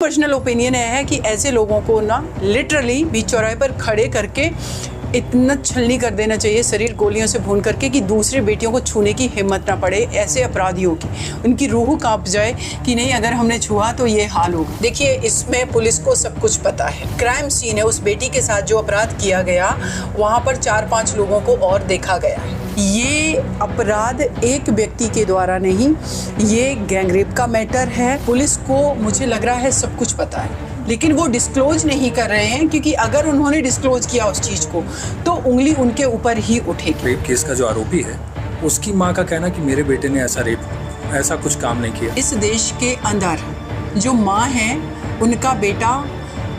Personal opinion है कि ऐसे लोगों को ना लिटरली बीच चौराहे पर खड़े करके इतना छलनी कर देना चाहिए, शरीर गोलियों से भून करके, कि दूसरे बेटियों को छूने की हिम्मत ना पड़े ऐसे अपराधियों की। उनकी रूह कांप जाए कि नहीं, अगर हमने छुआ तो ये हाल होगा। देखिए, इसमें पुलिस को सब कुछ पता है। क्राइम सीन है, उस बेटी के साथ जो अपराध किया गया वहाँ पर 4-5 लोगों को और देखा गया है। ये अपराध एक व्यक्ति के द्वारा नहीं, ये गैंगरेप का मैटर है। पुलिस को मुझे लग रहा है सब कुछ पता है, लेकिन वो डिस्क्लोज नहीं कर रहे हैं, क्योंकि अगर उन्होंने डिस्क्लोज किया उस चीज़ को तो उंगली उनके ऊपर ही उठेगी। रेप केस का जो आरोपी है उसकी माँ का कहना कि मेरे बेटे ने ऐसा कुछ काम नहीं किया। इस देश के अंदर जो माँ है, उनका बेटा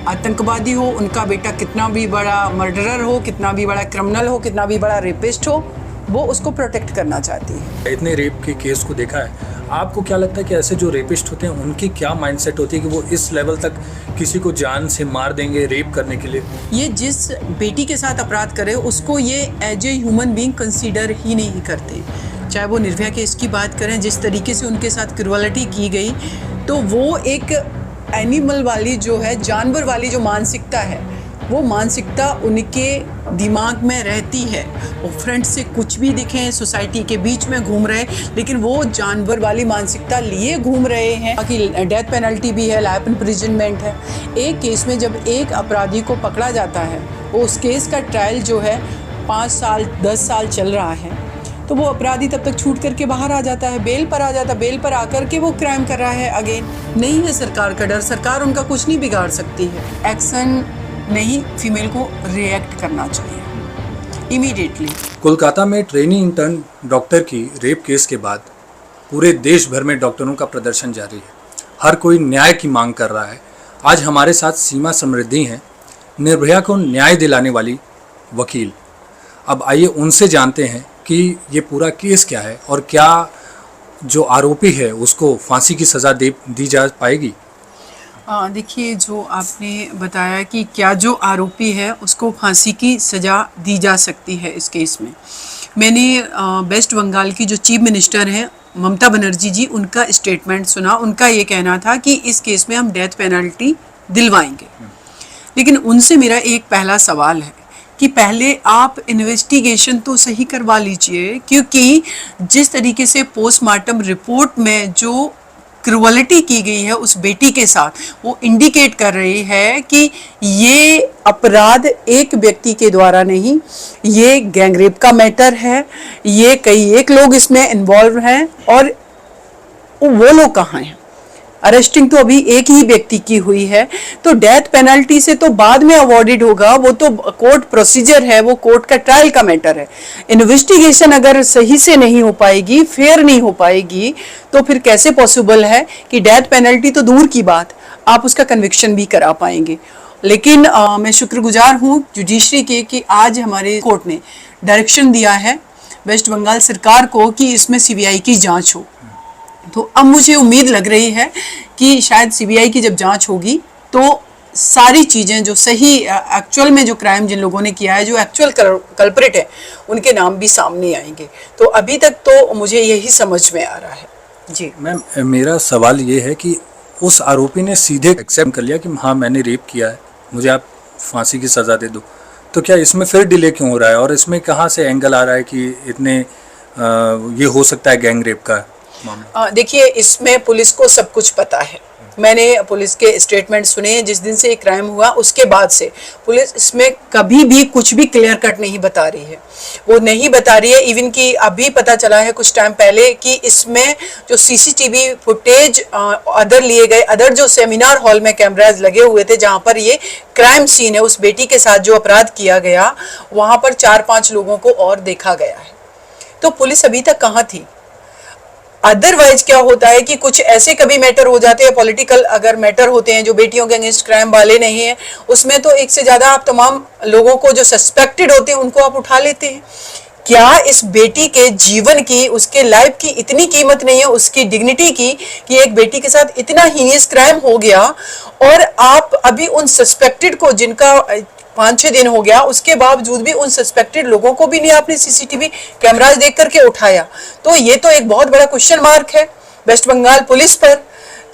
आतंकवादी हो, उनका बेटा कितना भी बड़ा मर्डरर हो, कितना भी बड़ा क्रिमिनल हो, कितना भी बड़ा रेपिस्ट हो, वो उसको प्रोटेक्ट करना चाहती है। इतने रेप के केस को देखा है, आपको क्या लगता है कि ऐसे जो रेपिस्ट होते हैं उनकी क्या माइंडसेट होती है कि वो इस लेवल तक किसी को जान से मार देंगे रेप करने के लिए? ये जिस बेटी के साथ अपराध करे उसको ये as a human being consider ही नहीं करते। चाहे वो निर्भया केस की बात करें, जिस तरीके से उनके साथ क्रूअलिटी की गई, तो वो एक एनिमल वाली जो है, जानवर वाली जो मानसिकता है, वो मानसिकता उनके दिमाग में रहती है। वो फ्रंट से कुछ भी दिखें, सोसाइटी के बीच में घूम रहे, लेकिन वो जानवर वाली मानसिकता लिए घूम रहे हैं। बाकी डेथ पेनल्टी भी है, लाइफ इम्प्रिजनमेंट है। एक केस में जब एक अपराधी को पकड़ा जाता है, वो उस केस का ट्रायल जो है 5 साल 10 साल चल रहा है, तो वो अपराधी तब तक छूट करके बाहर आ जाता है, बेल पर आ जाता है। बेल पर आकर के वो क्राइम कर रहा है अगेन। नहीं है सरकार का डर, सरकार उनका कुछ नहीं बिगाड़ सकती है। एक्शन नहीं, फीमेल को रिएक्ट करना चाहिए इमीडिएटली। कोलकाता में ट्रेनी इंटर्न डॉक्टर की रेप केस के बाद पूरे देश भर में डॉक्टरों का प्रदर्शन जारी है। हर कोई न्याय की मांग कर रहा है। आज हमारे साथ सीमा समृद्धि हैं, निर्भया को न्याय दिलाने वाली वकील। अब आइए उनसे जानते हैं कि ये पूरा केस क्या है और क्या जो आरोपी है उसको फांसी की सज़ा दी जा पाएगी। देखिए, जो आपने बताया कि क्या जो आरोपी है उसको फांसी की सज़ा दी जा सकती है इस केस में, मैंने वेस्ट बंगाल की जो चीफ मिनिस्टर हैं ममता बनर्जी जी, उनका स्टेटमेंट सुना। उनका ये कहना था कि इस केस में हम डेथ पेनल्टी दिलवाएंगे। लेकिन उनसे मेरा एक पहला सवाल है कि पहले आप इन्वेस्टिगेशन तो सही करवा लीजिए, क्योंकि जिस तरीके से पोस्टमार्टम रिपोर्ट में जो क्रूअलिटी की गई है उस बेटी के साथ, वो इंडिकेट कर रही है कि ये अपराध एक व्यक्ति के द्वारा नहीं, ये गैंगरेप का मैटर है। ये कई एक लोग इसमें इन्वॉल्व हैं, और वो लोग कहाँ हैं? अरेस्टिंग तो अभी एक ही व्यक्ति की हुई है, तो डेथ पेनल्टी से तो बाद में अवॉर्डेड होगा। वो तो कोर्ट प्रोसीजर है, वो कोर्ट का ट्रायल का मैटर है। इन्वेस्टिगेशन अगर सही से नहीं हो पाएगी, फेयर नहीं हो पाएगी, तो फिर कैसे पॉसिबल है कि डेथ पेनल्टी तो दूर की बात, आप उसका कन्विक्शन भी करा पाएंगे। लेकिन मैं शुक्रगुजार हूँ जुडिशरी के कि आज हमारे कोर्ट ने डायरेक्शन दिया है वेस्ट बंगाल सरकार को कि इसमें सीबीआई की जाँच हो। तो अब मुझे उम्मीद लग रही है कि शायद सीबीआई की जब जांच होगी तो सारी चीज़ें जो सही एक्चुअल में जो क्राइम जिन लोगों ने किया है, जो एक्चुअल कल्प्रिट है, उनके नाम भी सामने आएंगे। तो अभी तक तो मुझे यही समझ में आ रहा है। जी मैम, मेरा सवाल ये है कि उस आरोपी ने सीधे एक्सेप्ट कर लिया कि हाँ मैंने रेप किया है, मुझे आप फांसी की सज़ा दे दो, तो क्या इसमें फिर डिले क्यों हो रहा है? और इसमें कहाँ से एंगल आ रहा है कि इतने ये हो सकता है गैंग रेप का? देखिए, इसमें पुलिस को सब कुछ पता है। मैंने पुलिस के स्टेटमेंट सुने जिस दिन से ये क्राइम हुआ, उसके बाद से पुलिस इसमें कभी भी कुछ भी क्लियर कट नहीं बता रही है। वो नहीं बता रही है। इवन कि अभी पता चला है कुछ टाइम पहले कि इसमें जो सीसीटीवी फुटेज अदर लिए गए, अदर जो सेमिनार हॉल में कैमराज लगे हुए थे जहाँ पर ये क्राइम सीन है, उस बेटी के साथ जो अपराध किया गया, वहाँ पर 4-5 लोगों को और देखा गया है। तो पुलिस अभी तक कहाँ थी? अदरवाइज क्या होता है कि कुछ ऐसे कभी मैटर हो जाते हैं, पॉलिटिकल अगर मैटर होते हैं जो बेटियों के अगेंस्ट क्राइम वाले नहीं है, उसमें तो एक से ज्यादा आप तमाम लोगों को जो सस्पेक्टेड होते हैं उनको आप उठा लेते हैं। क्या इस बेटी के जीवन की, उसके लाइफ की इतनी कीमत नहीं है, उसकी डिग्निटी की, कि एक बेटी के साथ इतना हीनियस क्राइम हो गया और आप अभी उन सस्पेक्टेड को, जिनका 5-6 दिन हो गया, उसके बावजूद भी उन सस्पेक्टेड लोगों को भी नहीं आपने सीसीटीवी कैमराज देख करके उठाया? तो ये तो एक बहुत बड़ा क्वेश्चन मार्क है वेस्ट बंगाल पुलिस पर।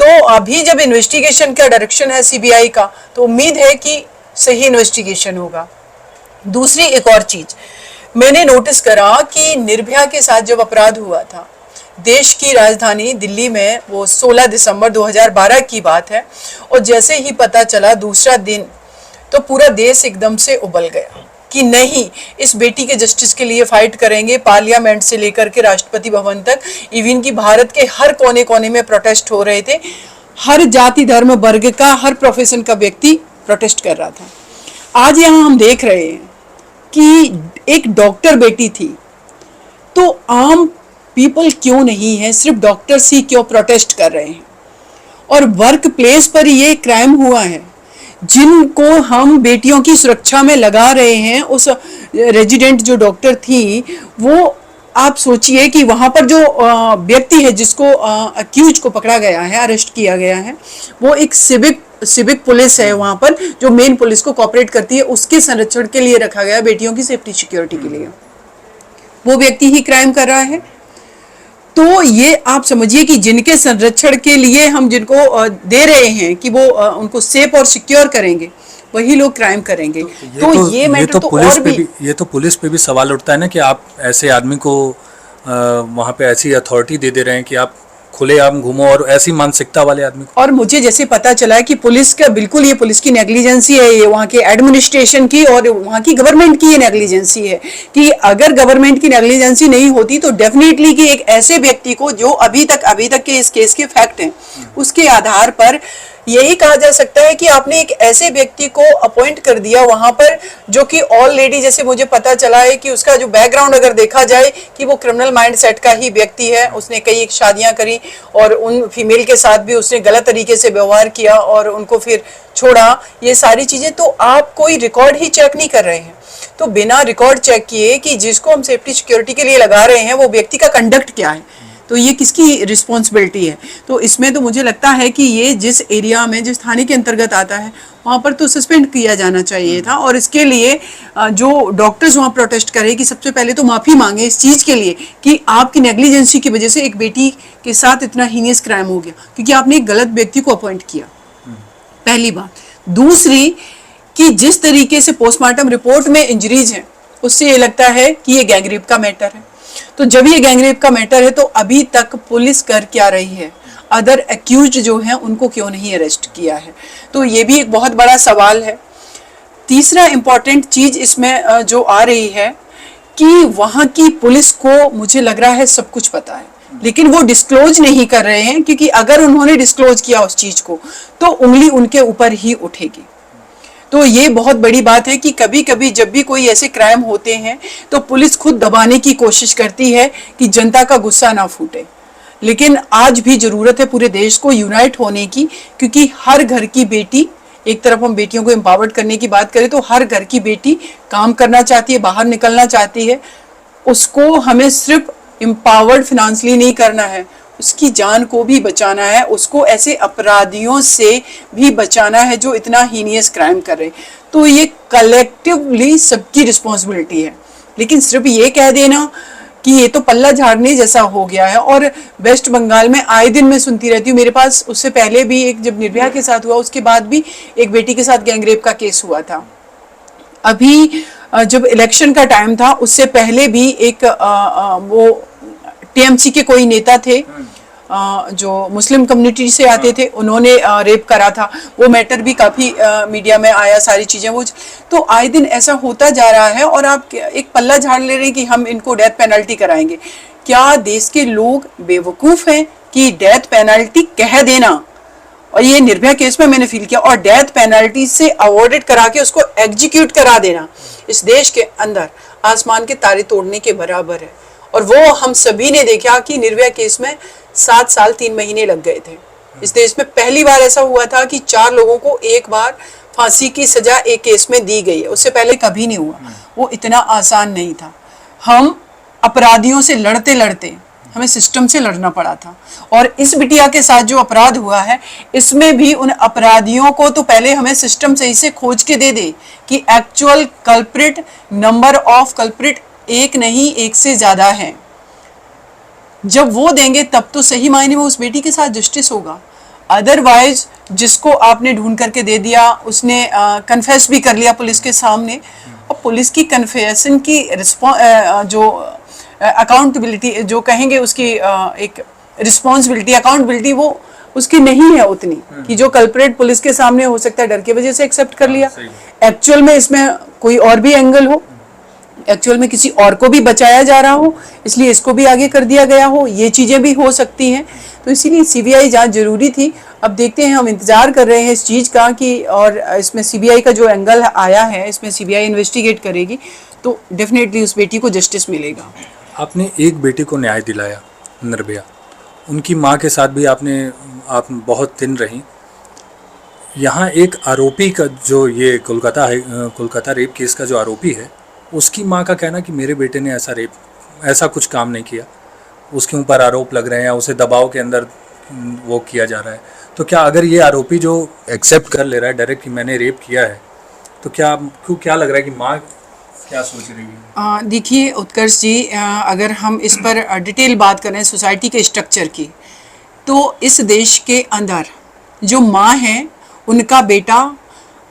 तो अभी जब इन्वेस्टिगेशन का डायरेक्शन है सीबीआई का, तो उम्मीद है कि सही इन्वेस्टिगेशन होगा। दूसरी एक और चीज मैंने नोटिस करा कि निर्भया के साथ जब अपराध हुआ था देश की राजधानी दिल्ली में, वो 16 दिसंबर 2012 की बात है, और जैसे ही पता चला दूसरा दिन, तो पूरा देश एकदम से उबल गया कि नहीं, इस बेटी के जस्टिस के लिए फाइट करेंगे। पार्लियामेंट से लेकर के राष्ट्रपति भवन तक, इवन की भारत के हर कोने कोने में प्रोटेस्ट हो रहे थे। हर जाति धर्म वर्ग का, हर प्रोफेशन का व्यक्ति प्रोटेस्ट कर रहा था। आज यहाँ हम देख रहे हैं कि एक डॉक्टर बेटी थी, तो आम पीपल क्यों नहीं है, सिर्फ डॉक्टर्स ही क्यों प्रोटेस्ट कर रहे हैं। और वर्क प्लेस पर ये क्राइम हुआ है, जिनको हम बेटियों की सुरक्षा में लगा रहे हैं। उस रेजिडेंट जो डॉक्टर थी, वो आप सोचिए कि वहाँ पर जो व्यक्ति है जिसको अक्यूज को पकड़ा गया है, अरेस्ट किया गया है, वो एक सिविक पुलिस है वहाँ पर, जो मेन पुलिस को कोऑपरेट करती है, उसके संरक्षण के लिए रखा गया, बेटियों की सेफ्टी सिक्योरिटी के लिए। वो व्यक्ति ही क्राइम कर रहा है। तो ये आप समझिए कि जिनके संरक्षण के लिए हम जिनको दे रहे हैं कि वो उनको सेफ और सिक्योर करेंगे, वही लोग क्राइम करेंगे। तो ये मैटर तो और भी, ये तो पुलिस पे भी सवाल उठता है ना कि आप ऐसे आदमी को वहाँ पे ऐसी अथॉरिटी दे रहे हैं कि आप खुलेआम घूमो, और ऐसी मानसिकता वाले आदमी को। और मुझे जैसे पता चला है कि पुलिस का बिल्कुल, ये पुलिस की नेग्लिजेंसी है, ये वहाँ के एडमिनिस्ट्रेशन की और वहाँ की गवर्नमेंट की ये नेग्लिजेंसी है, कि अगर गवर्नमेंट की नेग्लिजेंसी नहीं होती तो डेफिनेटली कि एक ऐसे व्यक्ति को, जो अभी तक के इस केस के फैक्ट हैं, उसके आधार पर यही कहा जा सकता है कि आपने एक ऐसे व्यक्ति को अपॉइंट कर दिया वहां पर, जो कि ऑलरेडी, जैसे मुझे पता चला है कि उसका जो बैकग्राउंड अगर देखा जाए कि वो क्रिमिनल माइंडसेट का ही व्यक्ति है। उसने कई शादियां करी और उन फीमेल के साथ भी उसने गलत तरीके से व्यवहार किया और उनको फिर छोड़ा। ये सारी चीजें, तो आप कोई रिकॉर्ड ही चेक नहीं कर रहे हैं। तो बिना रिकॉर्ड चेक किए कि जिसको हम सेफ्टी सिक्योरिटी के लिए लगा रहे हैं, वो व्यक्ति का कंडक्ट क्या है, तो ये किसकी रिस्पॉन्सिबिलिटी है। तो इसमें तो मुझे लगता है कि ये जिस एरिया में, जिस थाने के अंतर्गत आता है, वहाँ पर तो सस्पेंड किया जाना चाहिए था। और इसके लिए जो डॉक्टर्स वहाँ प्रोटेस्ट करें कि सबसे पहले तो माफ़ी मांगे इस चीज़ के लिए कि आपकी नेग्लिजेंसी की वजह से एक बेटी के साथ इतना हीनियस क्राइम हो गया, क्योंकि आपने एक गलत व्यक्ति को अपॉइंट किया, पहली बात। दूसरी कि जिस तरीके से पोस्टमार्टम रिपोर्ट में इंजरीज हैं, उससे ये लगता है कि ये गैंगरेप का मैटर है। तो जब ये गैंगरेप का मैटर है, तो अभी तक पुलिस कर क्या रही है, अदर एक्यूज्ड जो हैं उनको क्यों नहीं अरेस्ट किया है, तो ये भी एक बहुत बड़ा सवाल है। तीसरा इंपॉर्टेंट चीज इसमें जो आ रही है कि वहाँ की पुलिस को मुझे लग रहा है सब कुछ पता है, लेकिन वो डिस्क्लोज नहीं कर रहे हैं, क्योंकि अगर उन्होंने डिस्क्लोज किया उस चीज को तो उंगली उनके ऊपर ही उठेगी। तो ये बहुत बड़ी बात है कि कभी कभी जब भी कोई ऐसे क्राइम होते हैं तो पुलिस खुद दबाने की कोशिश करती है कि जनता का गुस्सा ना फूटे, लेकिन आज भी जरूरत है पूरे देश को यूनाइट होने की, क्योंकि हर घर की बेटी, एक तरफ हम बेटियों को एम्पावर्ड करने की बात करें तो हर घर की बेटी काम करना चाहती है, बाहर निकलना चाहती है। उसको हमें सिर्फ एम्पावर्ड फिनेंशियली नहीं करना है, उसकी जान को भी बचाना है, उसको ऐसे अपराधियों से भी बचाना है जो इतना हीनियस क्राइम कर रहे हैं। तो ये कलेक्टिवली सबकी रिस्पॉन्सिबिलिटी है। लेकिन सिर्फ ये कह देना कि ये तो पल्ला झाड़ने जैसा हो गया है। और वेस्ट बंगाल में आए दिन मैं सुनती रहती हूँ, मेरे पास उससे पहले भी एक, जब निर्भया के साथ हुआ उसके बाद भी एक बेटी के साथ गैंगरेप का केस हुआ था। अभी जब इलेक्शन का टाइम था उससे पहले भी एक वो टीएमसी के कोई नेता थे जो मुस्लिम कम्युनिटी से आते थे, उन्होंने रेप करा था। वो मैटर भी काफ़ी मीडिया में आया, सारी चीज़ें वो। तो आए दिन ऐसा होता जा रहा है और आप एक पल्ला झाड़ ले रहे हैं कि हम इनको डेथ पेनल्टी कराएंगे। क्या देश के लोग बेवकूफ़ हैं कि डेथ पेनल्टी कह देना, और ये निर्भया केस में मैंने फील किया, और डेथ पेनल्टी से अवॉर्डेड करा के उसको एग्जीक्यूट करा देना इस देश के अंदर आसमान के तारे तोड़ने के बराबर है। और वो हम सभी ने देखा कि निर्भया केस में 7 साल 3 महीने लग गए थे। इस देश में पहली बार ऐसा हुआ था कि 4 लोगों को एक बार फांसी की सजा एक केस में दी गई है, उससे पहले कभी नहीं हुआ। वो इतना आसान नहीं था। हम अपराधियों से लड़ते लड़ते हमें सिस्टम से लड़ना पड़ा था। और इस बिटिया के साथ जो अपराध हुआ है, इसमें भी उन अपराधियों को तो पहले हमें सिस्टम सही से खोज के दे कि actual culprit, number of culprit एक नहीं, एक से ज्यादा है। जब वो देंगे तब तो सही मायने में उस बेटी के साथ जस्टिस होगा। अदरवाइज जिसको आपने ढूंढ करके दे दिया उसने कन्फेस भी कर लिया पुलिस के सामने, और पुलिस की कन्फेशन की जो अकाउंटेबिलिटी जो कहेंगे उसकी एक रिस्पॉन्सिबिलिटी अकाउंटेबिलिटी वो उसकी नहीं है उतनी कि जो कल्प्रेट पुलिस के सामने हो सकता है डर की वजह से एक्सेप्ट कर लिया। एक्चुअल में इसमें कोई और भी एंगल हो, एक्चुअल में किसी और को भी बचाया जा रहा हो इसलिए इसको भी आगे कर दिया गया हो, ये चीज़ें भी हो सकती हैं। तो इसीलिए सीबीआई जांच जरूरी थी। अब देखते हैं, हम इंतजार कर रहे हैं इस चीज़ का कि, और इसमें सीबीआई का जो एंगल आया है इसमें सीबीआई इन्वेस्टिगेट करेगी तो डेफिनेटली उस बेटी को जस्टिस मिलेगा। आपने एक बेटी को न्याय दिलाया, निर्भया, उनकी माँ के साथ भी आप बहुत दिन रही। यहाँ एक आरोपी का जो ये कोलकाता रेप केस का जो आरोपी है उसकी माँ का कहना कि मेरे बेटे ने ऐसा कुछ काम नहीं किया, उसके ऊपर आरोप लग रहे हैं या उसे दबाव के अंदर वो किया जा रहा है। तो क्या अगर ये आरोपी जो एक्सेप्ट कर ले रहा है डायरेक्ट कि मैंने रेप किया है, तो क्या लग रहा है कि माँ क्या सोच रही है? देखिए उत्कर्ष जी, अगर हम इस पर डिटेल बात करें सोसाइटी के स्ट्रक्चर की, तो इस देश के अंदर जो माँ है उनका बेटा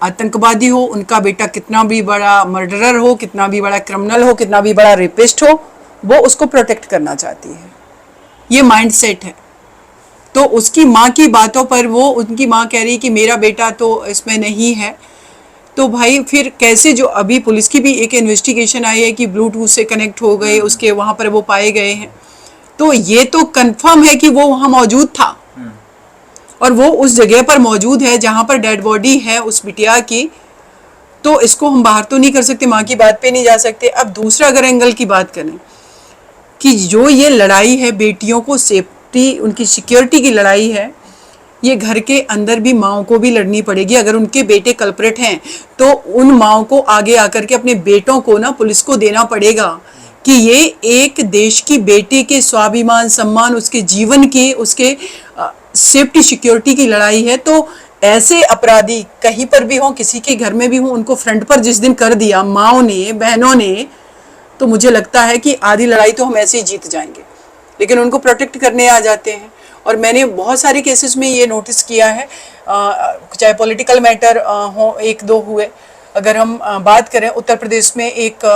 आतंकवादी हो, उनका बेटा कितना भी बड़ा मर्डरर हो, कितना भी बड़ा क्रिमिनल हो, कितना भी बड़ा रेपिस्ट हो, वो उसको प्रोटेक्ट करना चाहती है। ये माइंडसेट है। तो उसकी माँ की बातों पर उनकी माँ कह रही कि मेरा बेटा तो इसमें नहीं है, तो भाई फिर कैसे, जो अभी पुलिस की भी एक इन्वेस्टिगेशन आई है कि ब्लूटूथ से कनेक्ट हो गए उसके, वहाँ पर वो पाए गए हैं, तो ये तो कंफर्म है कि वो वहाँ मौजूद था और वो उस जगह पर मौजूद है जहाँ पर डेड बॉडी है उस बिटिया की। तो इसको हम बाहर तो नहीं कर सकते, माँ की बात पे नहीं जा सकते। अब दूसरा अगर एंगल की बात करें कि जो ये लड़ाई है बेटियों को सेफ्टी, उनकी सिक्योरिटी की लड़ाई है, ये घर के अंदर भी माओ को भी लड़नी पड़ेगी। अगर उनके बेटे कल्प्रेट हैं तो उन माओ को आगे आकर के अपने बेटों को ना पुलिस को देना पड़ेगा कि ये एक देश की बेटी के स्वाभिमान, सम्मान, उसके जीवन की, उसके सेफ्टी सिक्योरिटी की लड़ाई है। तो ऐसे अपराधी कहीं पर भी हों, किसी के घर में भी हों, उनको फ्रंट पर जिस दिन कर दिया माओ ने, बहनों ने, तो मुझे लगता है कि आधी लड़ाई तो हम ऐसे ही जीत जाएंगे, लेकिन उनको प्रोटेक्ट करने आ जाते हैं। और मैंने बहुत सारे केसेस में ये नोटिस किया है, चाहे पॉलिटिकल मैटर हो, एक दो हुए। अगर हम बात करें उत्तर प्रदेश में एक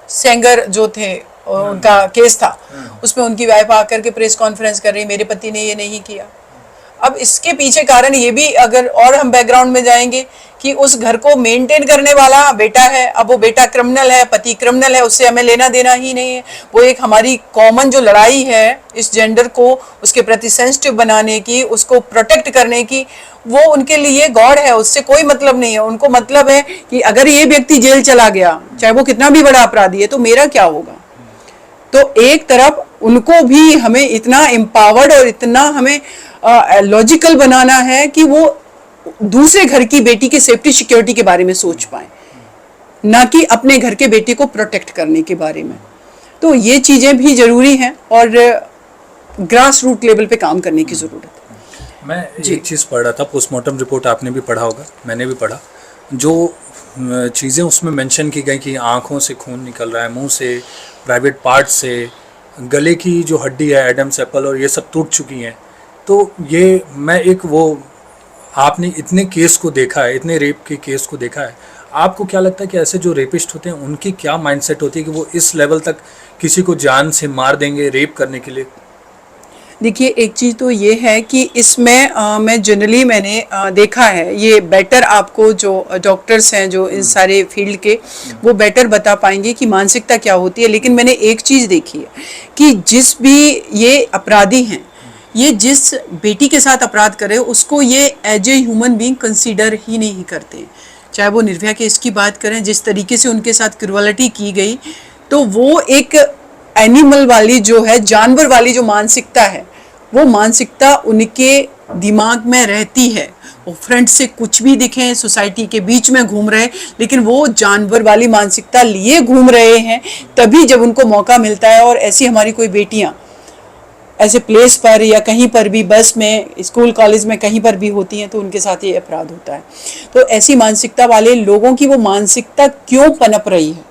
सेंगर जो थे, उनका केस था, उसमें उनकी वाइफ आकर के प्रेस कॉन्फ्रेंस कर रही, मेरे पति ने ये नहीं किया। अब इसके पीछे कारण ये भी, अगर और हम बैकग्राउंड में जाएंगे, कि उस घर को मेंटेन करने वाला बेटा है। अब वो बेटा क्रिमिनल है, पति क्रिमिनल है, उससे हमें लेना देना ही नहीं है। वो एक हमारी कॉमन जो लड़ाई है इस जेंडर को उसके प्रति सेंसिटिव बनाने की, उसको प्रोटेक्ट करने की, वो उनके लिए गॉड है, उससे कोई मतलब नहीं है। उनको मतलब है कि अगर ये व्यक्ति जेल चला गया, चाहे वो कितना भी बड़ा अपराधी है, तो मेरा क्या होगा। तो एक तरफ उनको भी हमें इतना एम्पावर्ड और इतना हमें लॉजिकल बनाना है कि वो दूसरे घर की बेटी के सेफ्टी सिक्योरिटी के बारे में सोच पाए, ना कि अपने घर के बेटे को प्रोटेक्ट करने के बारे में। तो ये चीज़ें भी ज़रूरी हैं और ग्रास रूट लेवल पे काम करने की ज़रूरत है। मैं एक चीज़ पढ़ रहा था, पोस्टमार्टम रिपोर्ट आपने भी पढ़ा होगा, मैंने भी पढ़ा, जो चीज़ें उसमें मेंशन की गई कि आँखों से खून निकल रहा है, मुंह से, प्राइवेट पार्ट से, गले की जो हड्डी है एडम्स एप्पल और ये सब टूट चुकी हैं। तो ये मैं एक वो, आपने इतने केस को देखा है, इतने रेप के केस को देखा है, आपको क्या लगता है कि ऐसे जो रेपिस्ट होते हैं उनकी क्या माइंडसेट होती है कि वो इस लेवल तक किसी को जान से मार देंगे रेप करने के लिए? देखिए, एक चीज़ तो ये है कि इसमें मैं जनरली मैंने देखा है, ये बेटर आपको जो डॉक्टर्स हैं जो इस सारे फील्ड के, वो बेटर बता पाएंगे कि मानसिकता क्या होती है। लेकिन मैंने एक चीज़ देखी है कि जिस भी ये अपराधी हैं, ये जिस बेटी के साथ अपराध करे उसको ये as a human being consider ही नहीं करते। चाहे वो निर्भया केस की बात करें, जिस तरीके से उनके साथ क्रूअलिटी की गई, तो वो एक एनिमल वाली जो है, जानवर वाली जो मानसिकता है, वो मानसिकता उनके दिमाग में रहती है। वो फ्रंट से कुछ भी दिखें, सोसाइटी के बीच में घूम रहे, लेकिन वो जानवर वाली मानसिकता लिए घूम रहे हैं। तभी जब उनको मौका मिलता है, और ऐसी हमारी कोई बेटियां ऐसे प्लेस पर या कहीं पर भी, बस में, स्कूल कॉलेज में, कहीं पर भी होती हैं, तो उनके साथ ये अपराध होता है। तो ऐसी मानसिकता वाले लोगों की वो मानसिकता क्यों पनप रही है,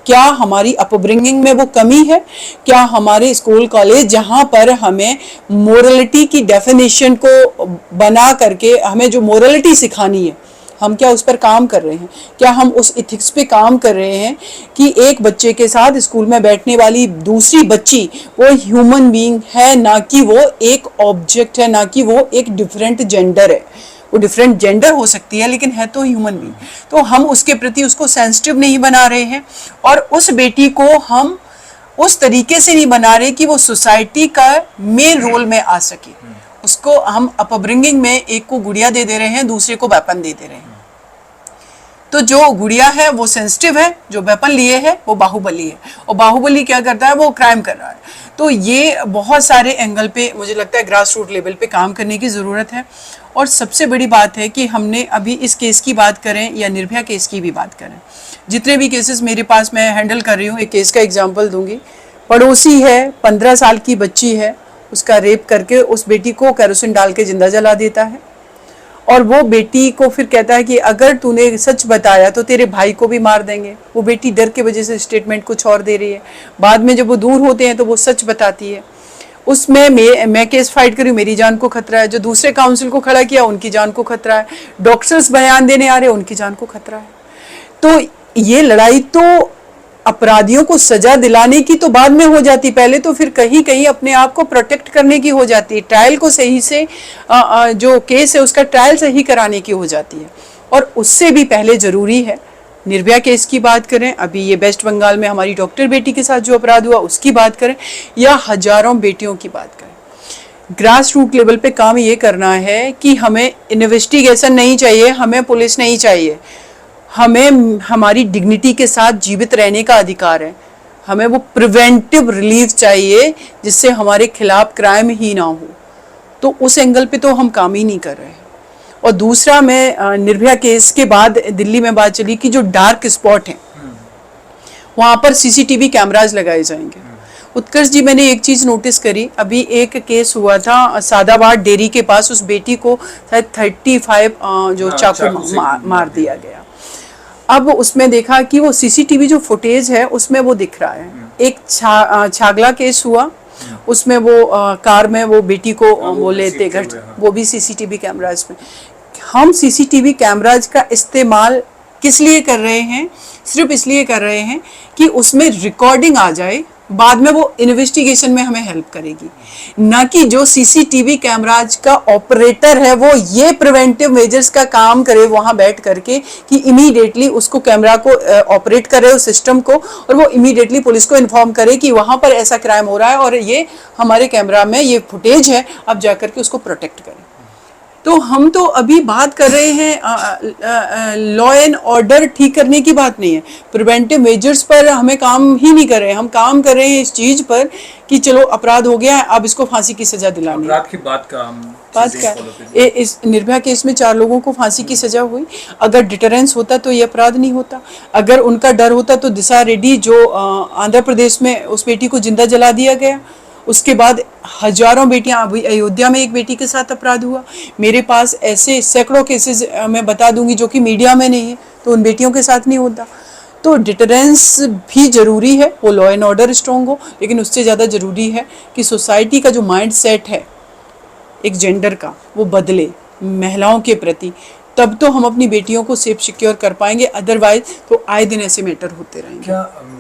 क्या हमारी अपब्रिंगिंग में वो कमी है, क्या हमारे स्कूल कॉलेज जहाँ पर हमें मोरलिटी की डेफिनेशन को बना करके हमें जो मोरलिटी सिखानी है, हम क्या उस पर काम कर रहे हैं? क्या हम उस इथिक्स पे काम कर रहे हैं कि एक बच्चे के साथ स्कूल में बैठने वाली दूसरी बच्ची वो ह्यूमन बीइंग है, ना कि वो एक ऑब्जेक्ट है, ना कि वो एक डिफरेंट जेंडर है। वो डिफरेंट जेंडर हो सकती है लेकिन है तो ह्यूमन बीइंग। तो हम उसके प्रति उसको सेंसिटिव नहीं बना रहे हैं और उस बेटी को हम उस तरीके से नहीं बना रहे कि वो सोसाइटी का मेन रोल में आ सके। उसको हम अपब्रिंगिंग में एक को गुड़िया दे रहे हैं, दूसरे को वेपन दे रहे हैं। तो जो गुड़िया है वो सेंसिटिव है, जो वेपन लिए है वो बाहुबली है, और बाहुबली क्या करता है, वो क्राइम कर रहा है। तो ये बहुत सारे एंगल पे मुझे लगता है ग्रास रूट लेवल पे काम करने की ज़रूरत है। और सबसे बड़ी बात है कि हमने अभी इस केस की बात करें या निर्भया केस की भी बात करें, जितने भी केसेस मेरे पास मैं हैंडल कर रही हूँ, एक केस का एग्जाम्पल दूंगी। पड़ोसी है, 15 साल की बच्ची है, उसका रेप करके उस बेटी को केरोसिन डाल के जिंदा जला देता है, और वो बेटी को फिर कहता है कि अगर तूने सच बताया तो तेरे भाई को भी मार देंगे। वो बेटी डर के वजह से स्टेटमेंट कुछ और दे रही है, बाद में जब वो दूर होते हैं तो वो सच बताती है। उसमें मैं केस फाइट करी, मेरी जान को खतरा है, जो दूसरे काउंसिल को खड़ा किया उनकी जान को खतरा है, डॉक्टर्स बयान देने आ रहे हैं उनकी जान को खतरा है। तो ये लड़ाई तो अपराधियों को सजा दिलाने की तो बाद में हो जाती, पहले तो फिर कहीं कहीं अपने आप को प्रोटेक्ट करने की हो जाती है, ट्रायल को सही से जो केस है उसका ट्रायल सही कराने की हो जाती है। और उससे भी पहले जरूरी है, निर्भया केस की बात करें, अभी ये वेस्ट बंगाल में हमारी डॉक्टर बेटी के साथ जो अपराध हुआ उसकी बात करें, या हजारों बेटियों की बात करें, ग्रास रूट लेवल पे काम ये करना है कि हमें इन्वेस्टिगेशन नहीं चाहिए, हमें पुलिस नहीं चाहिए, हमें हमारी डिग्निटी के साथ जीवित रहने का अधिकार है। हमें वो प्रिवेंटिव रिलीफ चाहिए जिससे हमारे खिलाफ क्राइम ही ना हो। तो उस एंगल पे तो हम काम ही नहीं कर रहे हैं। और दूसरा, मैं निर्भया केस के बाद दिल्ली में बात चली कि जो डार्क स्पॉट हैं वहाँ पर सीसीटीवी कैमराज लगाए जाएंगे। उत्कर्ष जी, मैंने एक चीज़ नोटिस करी, अभी एक केस हुआ था सादाबाद डेयरी के पास, उस बेटी को शायद 35 जो चाकू मार दिया गया। अब उसमें देखा कि वो सीसीटीवी जो फुटेज है उसमें वो दिख रहा है। एक छागला केस हुआ, उसमें वो कार में वो बेटी को वो लेते घर, वो भी सीसीटीवी कैमराज में। हम सीसीटीवी कैमराज का इस्तेमाल किस लिए कर रहे हैं? सिर्फ इसलिए कर रहे हैं कि उसमें रिकॉर्डिंग आ जाए, बाद में वो इन्वेस्टिगेशन में हमें हेल्प करेगी, ना कि जो सीसीटीवी कैमराज का ऑपरेटर है वो ये प्रिवेंटिव मेजर्स का काम करे वहां बैठ करके कि इमीडिएटली उसको कैमरा को ऑपरेट करे उस सिस्टम को, और वो इमीडिएटली पुलिस को इन्फॉर्म करे कि वहां पर ऐसा क्राइम हो रहा है और ये हमारे कैमरा में ये फुटेज है, अब जाकर के उसको प्रोटेक्ट करें। तो हम तो अभी बात कर रहे हैं लॉ एंड ऑर्डर ठीक करने की बात नहीं है, प्रिवेंटिव मेजर्स पर हमें काम ही नहीं कर रहे हैं। हम काम कर रहे हैं इस चीज पर कि चलो अपराध हो गया है, अब इसको फांसी की सजा दिलानी है। अपराध की बात का इस निर्भया केस में 4 लोगों को फांसी की सजा हुई। अगर डिटरेंस होता तो ये अपराध नहीं होता, अगर उनका डर होता तो दिशा रेड्डी जो आंध्र प्रदेश में उस बेटी को जिंदा जला दिया गया, उसके बाद हजारों बेटियां, अभी अयोध्या में एक बेटी के साथ अपराध हुआ। मेरे पास ऐसे सैकड़ों केसेस मैं बता दूंगी जो कि मीडिया में नहीं है, तो उन बेटियों के साथ नहीं होता। तो डिटरेंस भी जरूरी है, वो लॉ एंड ऑर्डर स्ट्रॉन्ग हो, लेकिन उससे ज़्यादा जरूरी है कि सोसाइटी का जो माइंड सेट है एक जेंडर का वो बदले महिलाओं के प्रति, तब तो हम अपनी बेटियों को सेफ सिक्योर कर पाएंगे। अदरवाइज तो आए दिन ऐसे मैटर होते रहेंगे।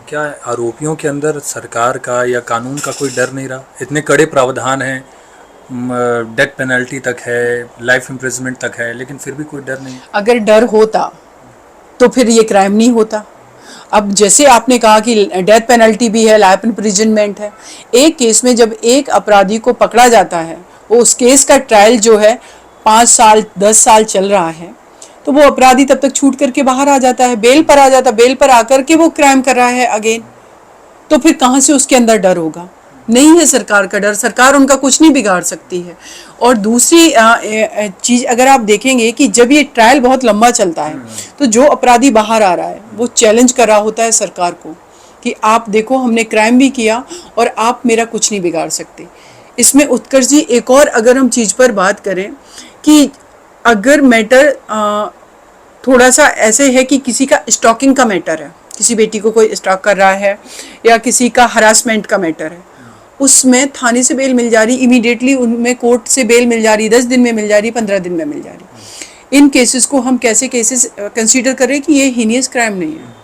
क्या आरोपियों के अंदर सरकार का या कानून का कोई डर नहीं रहा? इतने कड़े प्रावधान हैं, डेथ पेनल्टी तक है, लाइफ इम्प्रिजनमेंट तक है, लेकिन फिर भी कोई डर नहीं। अगर डर होता तो फिर ये क्राइम नहीं होता। अब जैसे आपने कहा कि डेथ पेनल्टी भी है, लाइफ इम्प्रिजनमेंट है, एक केस में जब एक अपराधी को पकड़ा जाता है, वो उस केस का ट्रायल जो है 5 साल 10 साल चल रहा है, तो वो अपराधी तब तक छूट करके बाहर आ जाता है, बेल पर आ जाता है, बेल पर आकर के वो क्राइम कर रहा है अगेन। तो फिर कहाँ से उसके अंदर डर होगा? नहीं है सरकार का डर, सरकार उनका कुछ नहीं बिगाड़ सकती है। और दूसरी चीज अगर आप देखेंगे कि जब ये ट्रायल बहुत लंबा चलता है तो जो अपराधी बाहर आ रहा है वो चैलेंज कर रहा होता है सरकार को कि आप देखो हमने क्राइम भी किया और आप मेरा कुछ नहीं बिगाड़ सकते। इसमें उत्कर्ष जी एक और अगर हम चीज पर बात करें कि अगर मैटर थोड़ा सा ऐसे है कि किसी का स्टॉकिंग का मैटर है, किसी बेटी को कोई स्टॉक कर रहा है या किसी का हरासमेंट का मैटर है, उसमें थाने से बेल मिल जा रही, इमीडिएटली उनमें कोर्ट से बेल मिल जा रही, 10 दिन में मिल जा रही, 15 दिन में मिल जा रही। इन केसेस को हम कैसे केसेस कंसीडर कर रहे हैं कि ये हीनियस क्राइम नहीं है,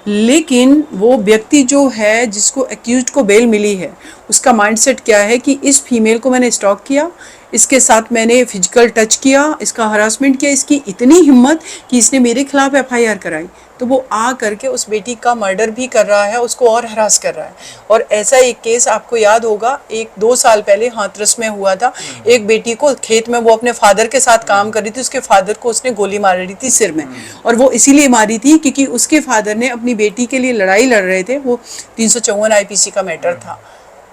लेकिन वो व्यक्ति जो है जिसको एक्यूज्ड को बेल मिली है, उसका माइंडसेट क्या है कि इस फीमेल को मैंने स्टॉक किया, इसके साथ मैंने फिजिकल टच किया, इसका हरासमेंट किया, इसकी इतनी हिम्मत कि इसने मेरे खिलाफ एफआईआर कराई, तो वो आ करके उस बेटी का मर्डर भी कर रहा है, उसको और हरास कर रहा है। और ऐसा एक केस आपको याद होगा 1-2 साल पहले हाथरस में हुआ था। एक बेटी को खेत में वो अपने फादर के साथ काम कर रही थी, उसके फादर को उसने गोली मार रही थी सिर में, और वो इसीलिए मारी थी क्योंकि उसके फादर ने अपनी बेटी के लिए लड़ाई लड़ रहे थे, वो 354 आईपीसी का मैटर था।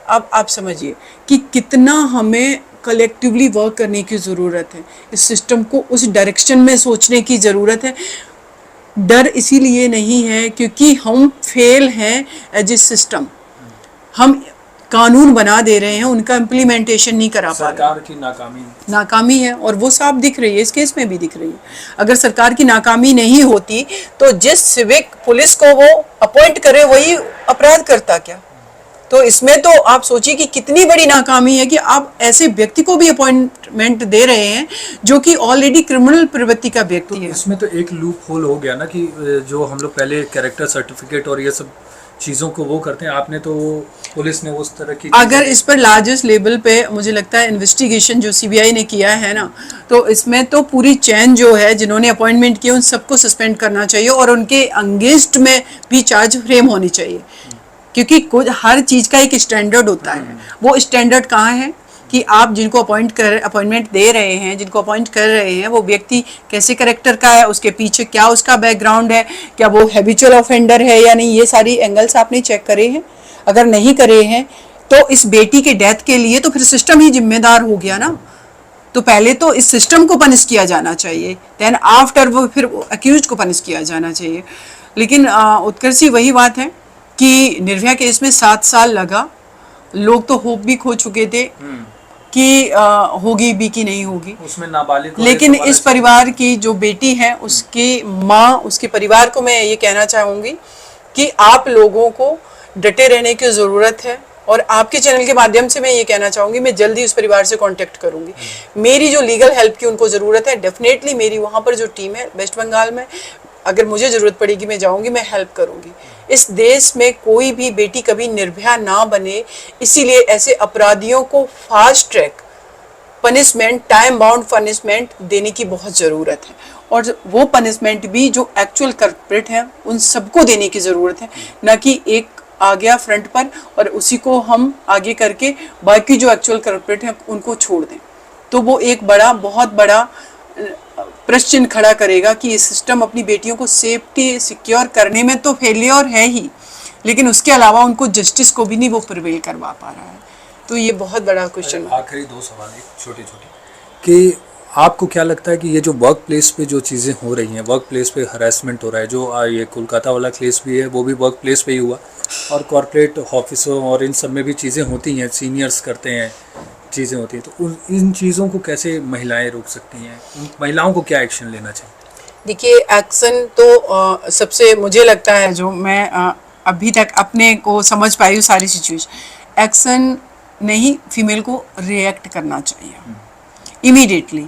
अब आप समझिए कि कितना हमें कलेक्टिवली वर्क करने की ज़रूरत है, इस सिस्टम को उस डायरेक्शन में सोचने की ज़रूरत है। डर इसीलिए नहीं है क्योंकि हम फेल हैं एज ए सिस्टम, हम कानून बना दे रहे हैं, उनका इम्प्लीमेंटेशन नहीं करा पा रहे। सरकार की नाकामी है, और वो साफ दिख रही है, इस केस में भी दिख रही है। अगर सरकार की नाकामी नहीं होती तो जिस सिविक पुलिस को वो अपॉइंट करे वही अपराध करता क्या? तो इसमें तो आप सोचिए कि कितनी बड़ी नाकामी है कि आप ऐसे व्यक्ति को भी अपॉइंटमेंट दे रहे हैं जो कि ऑलरेडी क्रिमिनल प्रवृत्ति का व्यक्ति है। इसमें तो एक लूप होल हो गया ना कि जो हम लोग पहले कैरेक्टर सर्टिफिकेट और ये सब चीज़ों को वो करते हैं, आपने तो पुलिस ने उस तरह की, अगर इस पर लार्जेस्ट लेवल पे मुझे लगता है इन्वेस्टिगेशन जो सीबीआई ने किया है ना, तो इसमें तो पूरी चैन जो है जिन्होंने अपॉइंटमेंट किए उन सबको सस्पेंड करना चाहिए और उनके अगेंस्ट में भी चार्ज फ्रेम होनी चाहिए, क्योंकि कुछ हर चीज़ का एक स्टैंडर्ड होता है। वो स्टैंडर्ड कहाँ है कि आप जिनको अपॉइंटमेंट दे रहे हैं, जिनको अपॉइंट कर रहे हैं, वो व्यक्ति कैसे कैरेक्टर का है, उसके पीछे क्या उसका बैकग्राउंड है, क्या वो हैबिचुअल ऑफेंडर है या नहीं, ये सारी एंगल्स आपने चेक करे हैं। अगर नहीं करे हैं तो इस बेटी के डेथ के लिए तो फिर सिस्टम ही जिम्मेदार हो गया ना। तो पहले तो इस सिस्टम को पनिश किया जाना चाहिए, देन आफ्टर वो फिर अक्यूज्ड को पनिश किया जाना चाहिए। लेकिन उत्कर्षी वही बात है कि निर्भया केस में 7 साल लगा, लोग तो होप भी खो चुके थे कि होगी भी कि नहीं होगी, उसमें नाबालिग, लेकिन इस परिवार की जो बेटी है उसकी माँ, उसके परिवार को मैं ये कहना चाहूँगी कि आप लोगों को डटे रहने की ज़रूरत है। और आपके चैनल के माध्यम से मैं ये कहना चाहूँगी, मैं जल्दी उस परिवार से कांटेक्ट करूँगी। मेरी जो लीगल हेल्प की उनको ज़रूरत है, डेफिनेटली मेरी वहाँ पर जो टीम है वेस्ट बंगाल में, अगर मुझे ज़रूरत पड़ेगी मैं जाऊँगी, मैं हेल्प करूँगी। इस देश में कोई भी बेटी कभी निर्भया ना बने, इसीलिए ऐसे अपराधियों को fast track punishment, time bound punishment देने की बहुत ज़रूरत है, और वो पनिशमेंट भी जो एक्चुअल कल्प्रिट हैं उन सबको देने की ज़रूरत है, न कि एक आ गया फ्रंट पर और उसी को हम आगे करके बाकी जो एक्चुअल कल्प्रिट हैं उनको छोड़ दें। तो वो एक बहुत बड़ा प्रश्न चिन्ह खड़ा करेगा कि ये सिस्टम अपनी बेटियों को सेफ्टी सिक्योर करने में तो फेलियर है ही, लेकिन उसके अलावा उनको जस्टिस को भी नहीं वो प्रिवेल करवा पा रहा है। तो ये बहुत बड़ा क्वेश्चन है। आखिरी 2 सवाल छोटे कि आपको क्या लगता है कि ये जो वर्क प्लेस पे जो चीज़ें हो रही हैं, वर्क प्लेस पे हरासमेंट हो रहा है, जो ये कोलकाता वाला केस भी है वो भी वर्क प्लेस पे ही हुआ, और कॉर्पोरेट ऑफिसों और इन सब में भी चीज़ें होती हैं, सीनियर्स करते हैं, चीज़ें होती हैं, तो इन चीज़ों को कैसे महिलाएं रोक सकती हैं? उन महिलाओं को क्या एक्शन लेना चाहिए? देखिए, एक्शन तो सबसे मुझे लगता है जो मैं अभी तक अपने को समझ पाई हूँ सारी सिचुएशन, एक्शन नहीं, फीमेल को रिएक्ट करना चाहिए इमीडिएटली।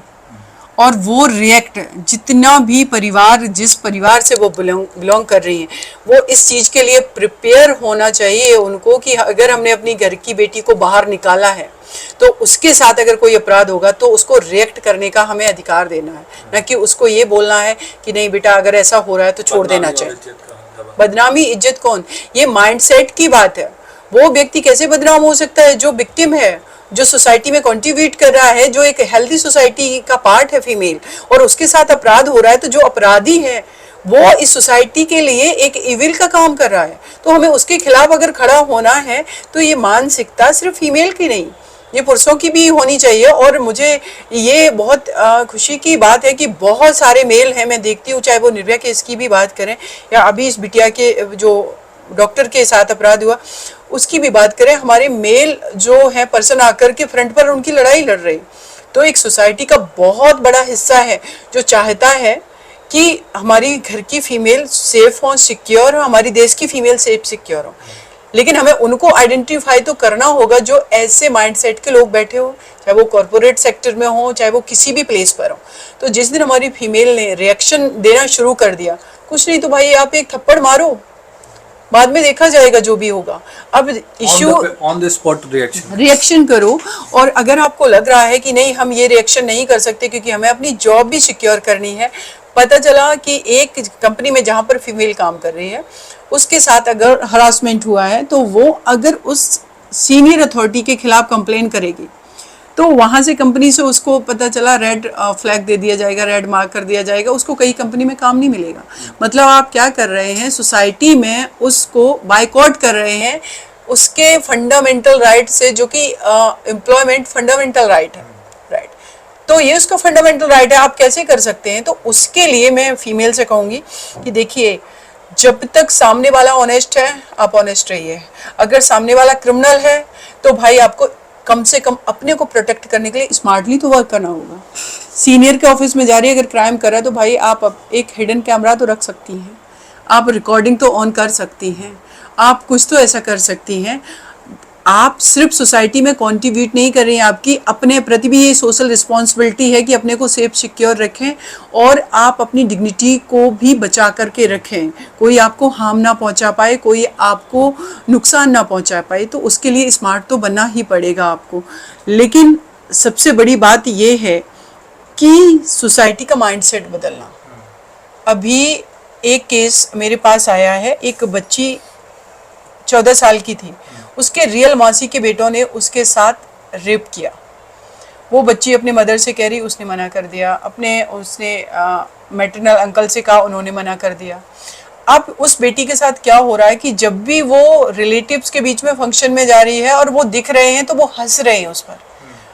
और वो रिएक्ट, जितना भी परिवार, जिस परिवार से वो बिलोंग कर रही हैं, वो इस चीज़ के लिए प्रिपेयर होना चाहिए उनको कि अगर हमने अपनी घर की बेटी को बाहर निकाला है तो उसके साथ अगर कोई अपराध होगा तो उसको रिएक्ट करने का हमें अधिकार देना है, न कि उसको ये बोलना है कि नहीं बेटा अगर ऐसा हो रहा है तो छोड़ देना चाहिए। बदनामी, इज्जत कौन, ये माइंडसेट की बात है। वो व्यक्ति कैसे बदनाम हो सकता है जो विक्टिम है, जो सोसाइटी में कंट्रीब्यूट कर रहा है, जो एक हेल्दी सोसाइटी का पार्ट है फीमेल, और उसके साथ अपराध हो रहा है। तो जो अपराधी है वो इस सोसाइटी के लिए एक इविल का काम कर रहा है, तो हमें उसके खिलाफ अगर खड़ा होना है तो ये मानसिकता सिर्फ फीमेल की नहीं, ये पुरुषों की भी होनी चाहिए। और मुझे ये बहुत खुशी की बात है कि बहुत सारे मेल हैं, मैं देखती हूँ, चाहे वो निर्भया केस की भी बात करें या अभी इस बिटिया के जो डॉक्टर के साथ अपराध हुआ उसकी भी बात करें, हमारे मेल जो है पर्सन आकर के फ्रंट पर उनकी लड़ाई लड़ रही। तो एक सोसाइटी का बहुत बड़ा हिस्सा है जो चाहता है कि हमारी घर की फीमेल सेफ हो, सिक्योर हो, हमारी देश की फीमेल सेफ सिक्योर हो। लेकिन हमें उनको आइडेंटिफाई तो करना होगा जो ऐसे माइंडसेट के लोग बैठे हो, चाहे वो कॉरपोरेट सेक्टर में हो, चाहे वो किसी भी प्लेस पर हो। तो जिस दिन हमारी फीमेल ने रिएक्शन देना शुरू कर दिया, कुछ नहीं तो भाई आप एक थप्पड़ मारो, बाद में देखा जाएगा जो भी होगा। अब issue on the spot reaction करो। और अगर आपको लग रहा है कि नहीं हम ये रिएक्शन नहीं कर सकते क्योंकि हमें अपनी जॉब भी सिक्योर करनी है, पता चला कि एक कंपनी में जहाँ पर फीमेल काम कर रही है उसके साथ अगर हरासमेंट हुआ है तो वो अगर उस सीनियर अथॉरिटी के खिलाफ कंप्लेन करेगी तो वहाँ से कंपनी से उसको पता चला रेड फ्लैग दे दिया जाएगा, रेड मार्क कर दिया जाएगा, उसको कई कंपनी में काम नहीं मिलेगा। मतलब आप क्या कर रहे हैं, सोसाइटी में उसको बायकॉट कर रहे हैं उसके फंडामेंटल राइट से, जो कि एम्प्लॉयमेंट फंडामेंटल राइट है, राइट। तो ये उसका फंडामेंटल राइट है, आप कैसे कर सकते हैं? तो उसके लिए मैं फीमेल से कहूँगी कि देखिए, जब तक सामने वाला ऑनेस्ट है आप ऑनेस्ट रहिए। अगर सामने वाला क्रिमिनल है तो भाई आपको कम से कम अपने को प्रोटेक्ट करने के लिए स्मार्टली तो वर्क करना होगा। सीनियर के ऑफिस में जा रही है, अगर क्राइम कर रहा है तो भाई आप एक हिडन कैमरा तो रख सकती हैं, आप रिकॉर्डिंग तो ऑन कर सकती हैं, आप कुछ तो ऐसा कर सकती हैं। आप सिर्फ सोसाइटी में कंट्रीब्यूट नहीं कर रही हैं, आपकी अपने प्रति भी ये सोशल रिस्पॉन्सिबिलिटी है कि अपने को सेफ सिक्योर रखें और आप अपनी डिग्निटी को भी बचा करके रखें, कोई आपको हार्म ना पहुंचा पाए, कोई आपको नुकसान ना पहुंचा पाए। तो उसके लिए स्मार्ट तो बनना ही पड़ेगा आपको। लेकिन सबसे बड़ी बात ये है कि सोसाइटी का माइंडसेट बदलना। अभी एक केस मेरे पास आया है, एक बच्ची 14 साल की थी, उसके रियल मासी के बेटों ने उसके साथ रेप किया। वो बच्ची अपने मदर से कह रही, उसने मना कर दिया, उसने मैटरनल अंकल से कहा, उन्होंने मना कर दिया। अब उस बेटी के साथ क्या हो रहा है कि जब भी वो रिलेटिव्स के बीच में फंक्शन में जा रही है और वो दिख रहे हैं तो वो हंस रहे हैं उस पर।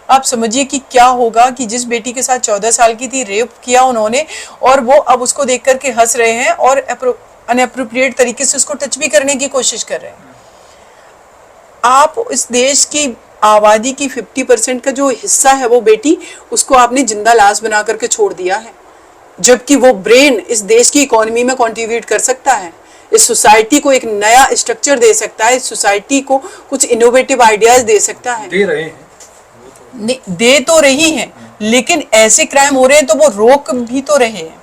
आप समझिए कि क्या होगा कि जिस बेटी के साथ 14 साल की थी, रेप किया उन्होंने, और वो अब उसको देख करके हंस रहे हैं और अनएप्रोप्रिएट तरीके से उसको टच भी करने की कोशिश कर रहे हैं। आप इस देश की आबादी की 50% का जो हिस्सा है वो बेटी, उसको आपने जिंदा लाश बना करके छोड़ दिया है, जबकि वो ब्रेन इस देश की इकोनॉमी में कंट्रीब्यूट कर सकता है, इस सोसाइटी को एक नया स्ट्रक्चर दे सकता है, इस सोसाइटी को कुछ इनोवेटिव आइडियाज दे सकता है। दे रहे हैं, दे तो रही हैं, लेकिन ऐसे क्राइम हो रहे हैं तो वो रोक भी तो रहे हैं,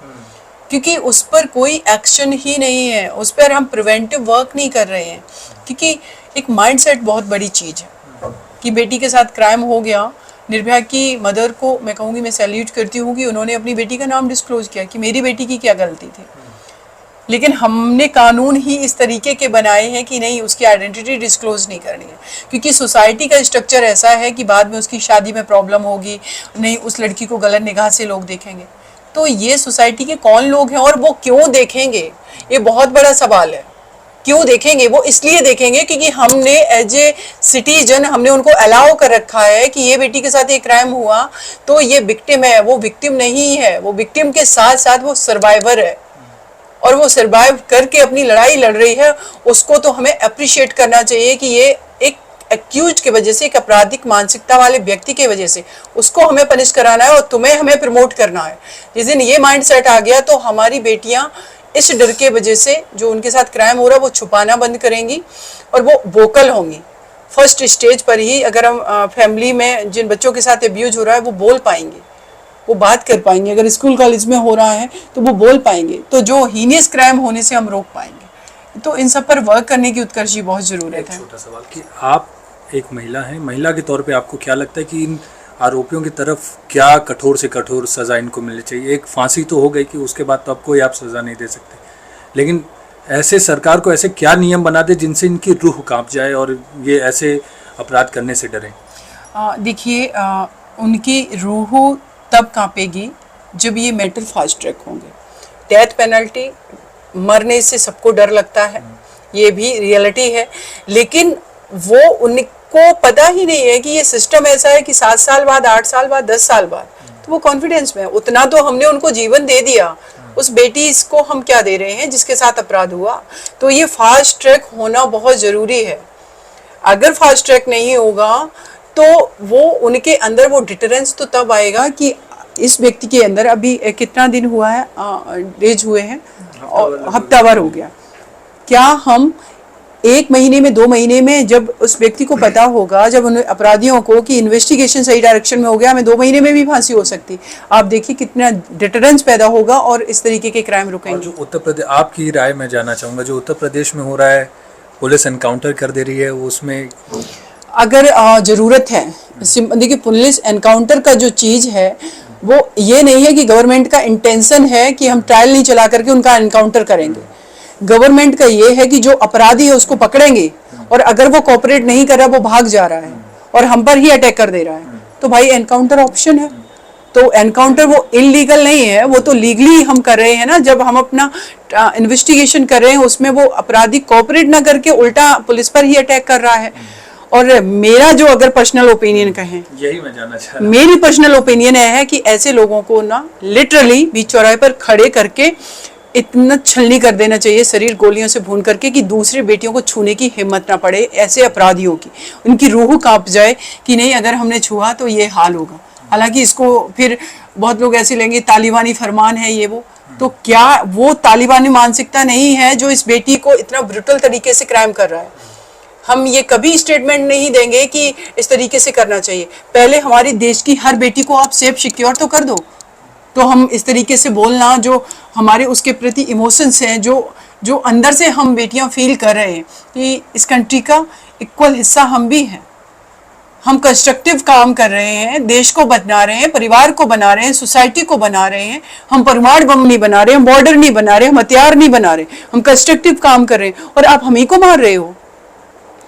क्योंकि उस पर कोई एक्शन ही नहीं है, उस पर हम प्रिवेंटिव वर्क नहीं कर रहे हैं। क्योंकि एक माइंडसेट बहुत बड़ी चीज़ है कि बेटी के साथ क्राइम हो गया। निर्भया की मदर को मैं कहूँगी, मैं सैल्यूट करती हूँ कि उन्होंने अपनी बेटी का नाम डिस्क्लोज किया कि मेरी बेटी की क्या गलती थी। लेकिन हमने कानून ही इस तरीके के बनाए हैं कि नहीं, उसकी आइडेंटिटी डिस्क्लोज नहीं करनी है, क्योंकि सोसाइटी का स्ट्रक्चर ऐसा है कि बाद में उसकी शादी में प्रॉब्लम होगी, नहीं उस लड़की को गलत निगाह से लोग देखेंगे। तो ये सोसाइटी के कौन लोग हैं और वो क्यों देखेंगे, ये बहुत बड़ा सवाल है। क्यों देखेंगे? वो इसलिए देखेंगे क्योंकि हमने एज ए सिटीजन हमने उनको अलाउ कर रखा है कि ये बेटी के साथ ये क्राइम हुआ तो ये विक्टिम है। वो विक्टिम नहीं है, वो विक्टिम के साथ साथ वो सर्वाइवर है, और वो सर्वाइव करके अपनी लड़ाई लड़ रही है। उसको तो हमें अप्रिशिएट करना चाहिए कि ये एक एक्यूज की वजह से, एक आपराधिक मानसिकता वाले व्यक्ति की वजह से उसको हमें पनिश कराना है और तुम्हें हमें प्रमोट करना है। जिस दिन ये माइंड सेट आ गया तो हमारी बेटियां इस डर के वजह से जो उनके साथ क्राइम हो रहा है वो छुपाना बंद करेंगी और वो वोकल होंगी। फर्स्ट स्टेज पर ही अगर हम फैमिली में जिन बच्चों के साथ अब्यूज हो रहा है वो बोल पाएंगे, वो बात कर पाएंगे। अगर स्कूल कॉलेज में हो रहा है तो वो बोल पाएंगे, तो जो हीनियस क्राइम होने से हम रोक पाएंगे। तो इन सब पर वर्क करने की उत्कर्षी बहुत ज़रूरत है। छोटा सवाल कि आप एक महिला हैं, महिला के तौर पे आपको क्या लगता है कि इन आरोपियों की तरफ क्या कठोर से कठोर सज़ा इनको मिलनी चाहिए? एक फांसी तो हो गई कि उसके बाद तो अब कोई आप सज़ा नहीं दे सकते, लेकिन ऐसे सरकार को ऐसे क्या नियम बना दे जिनसे इनकी रूह कांप जाए और ये ऐसे अपराध करने से डरें? देखिए, उनकी रूह तब कांपेगी जब ये मेंटल फास्ट ट्रैक होंगे। डेथ पेनल्टी, मरने से सबको डर लगता है, ये भी रियलिटी है, लेकिन वो उनको पता ही नहीं है कि ये सिस्टम ऐसा है कि 7 साल बाद, 8 साल बाद, 10 साल बाद, तो वो कॉन्फिडेंस में है। उतना तो हमने उनको जीवन दे दिया, उस बेटी इसको हम क्या दे रहे हैं जिसके साथ अपराध हुआ? तो ये फास्ट ट्रैक होना बहुत ज़रूरी है। अगर फास्ट ट्रैक नहीं होगा तो वो उनके अंदर वो डिटरेंस तो तब आएगा कि इस व्यक्ति के अंदर अभी कितना दिन हुआ है, डेज हुए हैं और हफ्ता भर हो गया, क्या हम 1 महीने में 2 महीने में, जब उस व्यक्ति को पता होगा, जब उन अपराधियों को कि इन्वेस्टिगेशन सही डायरेक्शन में हो गया, हमें 2 महीने में भी फांसी हो सकती, आप देखिए कितना डिटरेंस पैदा होगा और इस तरीके के क्राइम रुकेंगे। जो उत्तर प्रदेश, आपकी राय मैं जानना चाहूँगा, जो उत्तर प्रदेश में हो रहा है, पुलिस एनकाउंटर कर दे रही है, वो उसमें अगर ज़रूरत है, देखिए पुलिस एनकाउंटर का जो चीज़ है वो ये नहीं है कि गवर्नमेंट का इंटेंशन है कि हम ट्रायल नहीं चला करके उनका एनकाउंटर करेंगे। गवर्नमेंट का ये है कि जो अपराधी है उसको पकड़ेंगे, और अगर वो कोऑपरेट नहीं कर रहा, वो भाग जा रहा है और हम पर ही अटैक कर दे रहा है, तो भाई एनकाउंटर ऑप्शन है। तो एनकाउंटर वो इलीगल नहीं है, वो तो लीगली हम कर रहे हैं ना। जब हम अपना इन्वेस्टिगेशन कर रहे हैं, उसमें वो अपराधी कोऑपरेट ना करके उल्टा पुलिस पर ही अटैक कर रहा है। और मेरा जो अगर पर्सनल ओपिनियन कहें, यही मैं जानना चाह रहा हूं। मेरी पर्सनल ओपिनियन है कि ऐसे लोगों को ना लिटरली बीच चौराहे पर खड़े करके इतना छलनी कर देना चाहिए, शरीर गोलियों से भून करके, कि दूसरी बेटियों को छूने की हिम्मत ना पड़े ऐसे अपराधियों की, उनकी रूह कांप जाए कि नहीं अगर हमने छुआ तो ये हाल होगा। हालांकि इसको फिर बहुत लोग ऐसे लेंगे तालिबानी फरमान है ये वो, तो क्या वो तालिबानी मानसिकता नहीं है जो इस बेटी को इतना ब्रुटल तरीके से क्राइम कर रहा है। हम ये कभी स्टेटमेंट नहीं देंगे कि इस तरीके से करना चाहिए। पहले हमारी देश की हर बेटी को आप सेफ सिक्योर तो कर दो, तो हम इस तरीके से बोलना, जो हमारे उसके प्रति इमोशंस हैं, जो अंदर से हम बेटियां फील कर रहे हैं कि इस कंट्री का इक्वल हिस्सा हम भी हैं, हम कंस्ट्रक्टिव काम कर रहे हैं, देश को बना रहे हैं, परिवार को बना रहे हैं, सोसाइटी को बना रहे हैं। हम परमाणु बम नहीं बना रहे, हम बॉर्डर नहीं बना रहे, हम हथियार नहीं बना रहे, हम कंस्ट्रक्टिव काम कर रहे हैं, और आप हम ही को मार रहे हो,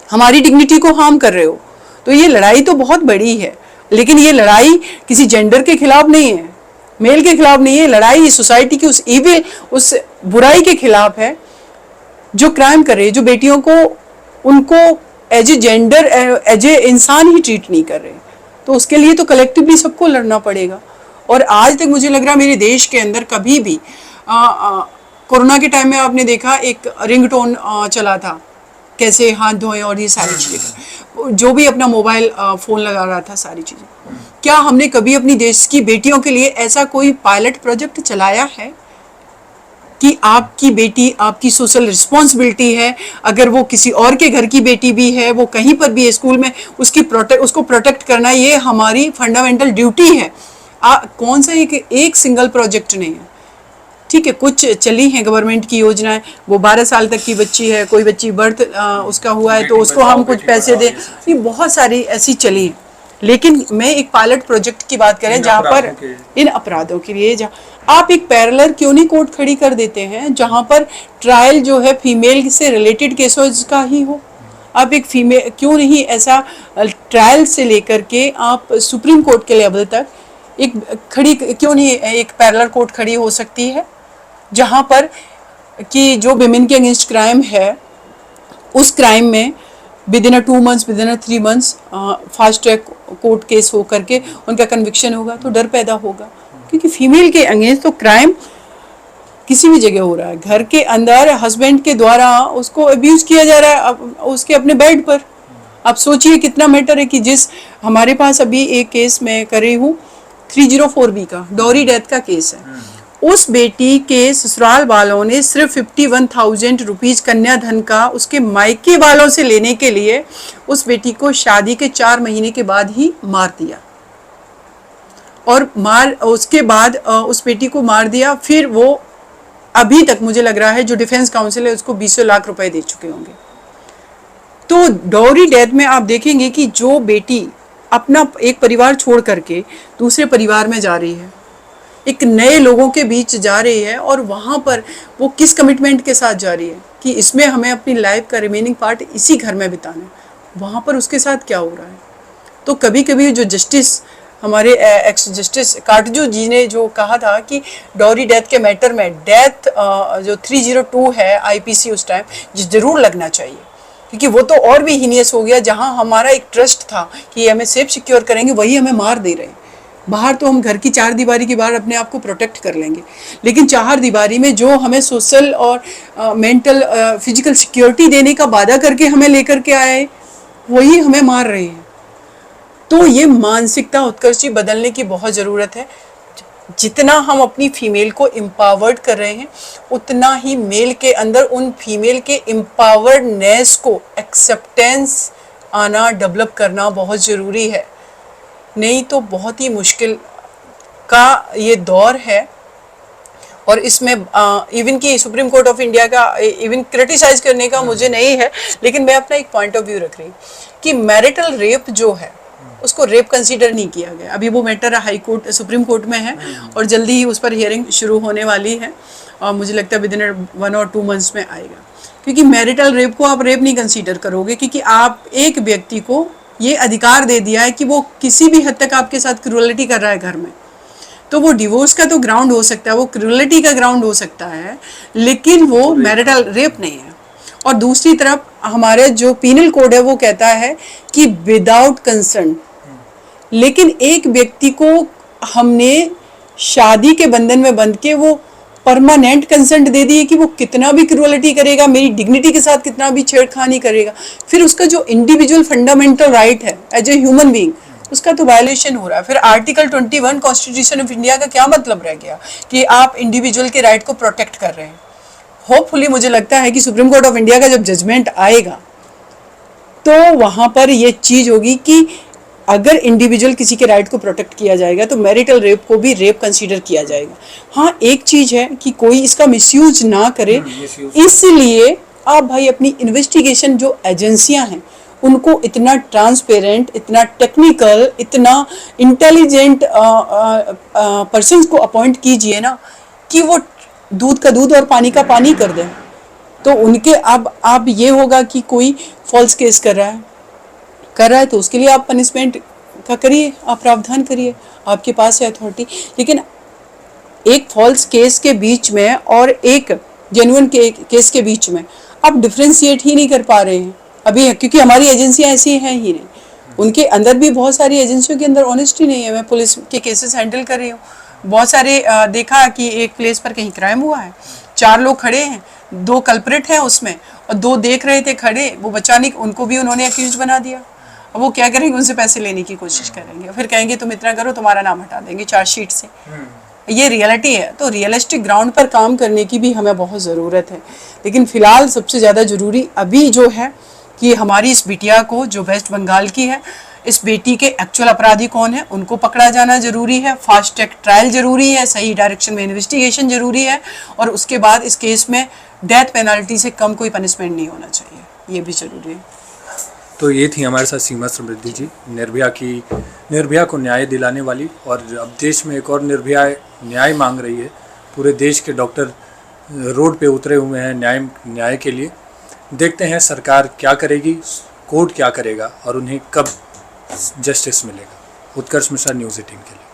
हमारी डिग्निटी को हार्म कर रहे हो। तो ये लड़ाई तो बहुत बड़ी है, लेकिन ये लड़ाई किसी जेंडर के खिलाफ नहीं है, मेल के खिलाफ नहीं है। लड़ाई सोसाइटी की उस इविल, उस बुराई के खिलाफ है जो क्राइम कर रही है, जो बेटियों को उनको as a gender, as a इंसान ही ट्रीट नहीं कर रहे। तो उसके लिए तो कलेक्टिवली सबको लड़ना पड़ेगा। और आज तक मुझे लग रहा है मेरे देश के अंदर कभी भी कोरोना के टाइम में आपने देखा एक रिंगटोन चला था, कैसे हाथ धोएं और ये सारी चीज़ें, जो भी अपना मोबाइल फ़ोन लगा रहा था, सारी चीज़ें। क्या हमने कभी अपनी देश की बेटियों के लिए ऐसा कोई पायलट प्रोजेक्ट चलाया है कि आपकी बेटी, आपकी सोशल रिस्पॉन्सिबिलिटी है, अगर वो किसी और के घर की बेटी भी है, वो कहीं पर भी है, स्कूल में, उसको प्रोटेक्ट करना ये हमारी फंडामेंटल ड्यूटी है। कौन सा एक सिंगल प्रोजेक्ट नहीं है। ठीक है, कुछ चली हैं गवर्नमेंट की योजनाएं, वो 12 साल तक की बच्ची है, कोई बच्ची बर्थ उसका हुआ है तो उसको हम कुछ पैसे दें, ये बहुत सारी ऐसी चली हैं। लेकिन मैं एक पायलट प्रोजेक्ट की बात करें जहाँ पर इन अपराधों के लिए, जहाँ आप एक पैरेलल क्यों नहीं कोर्ट खड़ी कर देते हैं जहाँ पर ट्रायल जो है फीमेल से रिलेटेड केसेस का ही हो। आप एक फीमेल क्यों नहीं ऐसा ट्रायल से लेकर के आप सुप्रीम कोर्ट के लेवल तक एक खड़ी क्यों नहीं, एक पैरेलल कोर्ट खड़ी हो सकती है जहाँ पर कि जो विमेन के अगेंस्ट क्राइम है, उस क्राइम में with in 2 months, with in 3 months fast track court case हो करके उनका कन्विक्शन होगा, तो डर पैदा होगा। क्योंकि फीमेल के अगेंस्ट तो क्राइम किसी भी जगह हो रहा है, घर के अंदर हस्बैंड के द्वारा उसको अब्यूज़ किया जा रहा है उसके अपने बेड पर। आप सोचिए कितना मैटर है कि जिस हमारे पास अभी एक केस मैं कर रही हूँ 304B का डॉरी डेथ का केस है, उस बेटी के ससुराल वालों ने सिर्फ 51,000 रुपीज़ कन्याधन का उसके मायके वालों से लेने के लिए उस बेटी को शादी के 4 महीने के बाद ही मार दिया। और उसके बाद उस बेटी को मार दिया। फिर वो अभी तक मुझे लग रहा है जो डिफेंस काउंसिल है उसको 20 लाख रुपए दे चुके होंगे। तो डॉरी डेथ में आप देखेंगे कि जो बेटी अपना एक परिवार छोड़ करके दूसरे परिवार में जा रही है, एक नए लोगों के बीच जा रही है, और वहाँ पर वो किस कमिटमेंट के साथ जा रही है कि इसमें हमें अपनी लाइफ का रिमेनिंग पार्ट इसी घर में बिताना है, वहाँ पर उसके साथ क्या हो रहा है। तो कभी कभी जो जस्टिस हमारे एक्स जस्टिस काटजू जी ने जो कहा था कि डॉरी डेथ के मैटर में डेथ जो 302 है IPC उस टाइम ज़रूर लगना चाहिए, क्योंकि वो तो और भी हीनियस हो गया। जहाँ हमारा एक ट्रस्ट था कि हमें सेफ सिक्योर करेंगे, वही हमें मार दे रहे हैं। बाहर तो हम घर की 4 दीवारी के बाहर अपने आप को प्रोटेक्ट कर लेंगे, लेकिन 4 दीवारी में जो हमें सोशल और मेंटल फिजिकल सिक्योरिटी देने का वादा करके हमें लेकर के आए, वही हमें मार रहे हैं। तो ये मानसिकता उत्कर्ष जी बदलने की बहुत ज़रूरत है। जितना हम अपनी फीमेल को एम्पावर्ड कर रहे हैं, उतना ही मेल के अंदर उन फीमेल के एम्पावर्डनेस को एक्सेप्टेंस आना, डेवलप करना बहुत ज़रूरी है। नहीं तो बहुत ही मुश्किल का ये दौर है। और इसमें इवन कि सुप्रीम कोर्ट ऑफ इंडिया का इवन क्रिटिसाइज करने का मुझे नहीं है, लेकिन मैं अपना एक पॉइंट ऑफ व्यू रख रही कि मैरिटल रेप जो है उसको रेप कंसीडर नहीं किया गया। अभी वो matter high court supreme court में है और जल्दी ही उस पर हियरिंग शुरू होने वाली है और मुझे लगता है विद इन 1 और 2 मंथ्स में आएगा। क्योंकि मैरिटल रेप को आप रेप नहीं कंसीडर करोगे, क्योंकि आप एक व्यक्ति को ये अधिकार दे दिया है कि वो किसी भी हद तक आपके साथ क्रूरलिटी कर रहा है घर में, तो वो डिवोर्स का तो ग्राउंड हो सकता है, वो क्रूरलिटी का ग्राउंड हो सकता है, लेकिन वो मैरिटल रेप नहीं है। और दूसरी तरफ हमारे जो पीनल कोड है वो कहता है कि विदाउट कंसेंट, लेकिन एक व्यक्ति को हमने शादी के बंधन में बंध के वो परमानेंट कंसेंट दे दिए कि वो कितना भी क्रूरलिटी करेगा, मेरी डिग्निटी के साथ कितना भी छेड़खानी करेगा, फिर उसका जो इंडिविजुअल फंडामेंटल राइट है एज ए ह्यूमन बीइंग, उसका तो वायलेशन हो रहा है। फिर आर्टिकल 21 कॉन्स्टिट्यूशन ऑफ इंडिया का क्या मतलब रह गया कि आप इंडिविजुअल के राइट को प्रोटेक्ट कर रहे हैं। होपफुली मुझे लगता है कि सुप्रीम कोर्ट ऑफ इंडिया का जब जजमेंट आएगा तो वहां पर ये चीज होगी कि अगर इंडिविजुअल किसी के राइट को प्रोटेक्ट किया जाएगा तो मैरिटल रेप को भी रेप कंसीडर किया जाएगा। हाँ, एक चीज है कि कोई इसका मिसयूज ना करे, इसलिए आप भाई अपनी इन्वेस्टिगेशन जो एजेंसियां हैं उनको इतना ट्रांसपेरेंट, इतना टेक्निकल, इतना इंटेलिजेंट पर्सन्स को अपॉइंट कीजिए ना कि वो दूध का दूध और पानी का पानी कर दें। तो उनके अब आप ये होगा कि कोई फॉल्स केस कर रहा है तो उसके लिए आप पनिशमेंट का करिए, आप प्रावधान करिए, आपके पास है अथॉरिटी। लेकिन एक फॉल्स केस के बीच में और एक जेन्युइन केस के बीच में आप डिफ्रेंशिएट ही नहीं कर पा रहे हैं अभी, क्योंकि हमारी एजेंसियां ऐसी हैं ही नहीं। उनके अंदर भी बहुत सारी एजेंसियों के अंदर ऑनेस्टी नहीं है। मैं पुलिस के केसेस हैंडल कर रही हूँ, बहुत सारे देखा कि एक प्लेस पर कहीं क्राइम हुआ है, 4 लोग खड़े हैं, 2 कल्प्रिट हैं उसमें और 2 देख रहे थे खड़े, वो बचाने उनको भी उन्होंने अक्यूज बना दिया। अब वो क्या करेंगे, उनसे पैसे लेने की कोशिश करेंगे, फिर कहेंगे तुम इतना करो, तुम्हारा नाम हटा देंगे चार्जशीट से। ये रियलिटी है। तो रियलिस्टिक ग्राउंड पर काम करने की भी हमें बहुत ज़रूरत है। लेकिन फिलहाल सबसे ज़्यादा ज़रूरी अभी जो है कि हमारी इस बिटिया को, जो वेस्ट बंगाल की है, इस बेटी के एक्चुअल अपराधी कौन है उनको पकड़ा जाना जरूरी है, फास्ट ट्रैक ट्रायल जरूरी है, सही डायरेक्शन में इन्वेस्टिगेशन जरूरी है, और उसके बाद इस केस में डेथ पेनल्टी से कम कोई पनिशमेंट नहीं होना चाहिए, ये भी जरूरी है। तो ये थी हमारे साथ सीमा समृद्धि जी, निर्भया को न्याय दिलाने वाली, और अब देश में एक और निर्भया न्याय मांग रही है। पूरे देश के डॉक्टर रोड पे उतरे हुए हैं न्याय के लिए। देखते हैं सरकार क्या करेगी, कोर्ट क्या करेगा और उन्हें कब जस्टिस मिलेगा। उत्कर्ष मिश्रा, न्यूज़ 18 के लिए।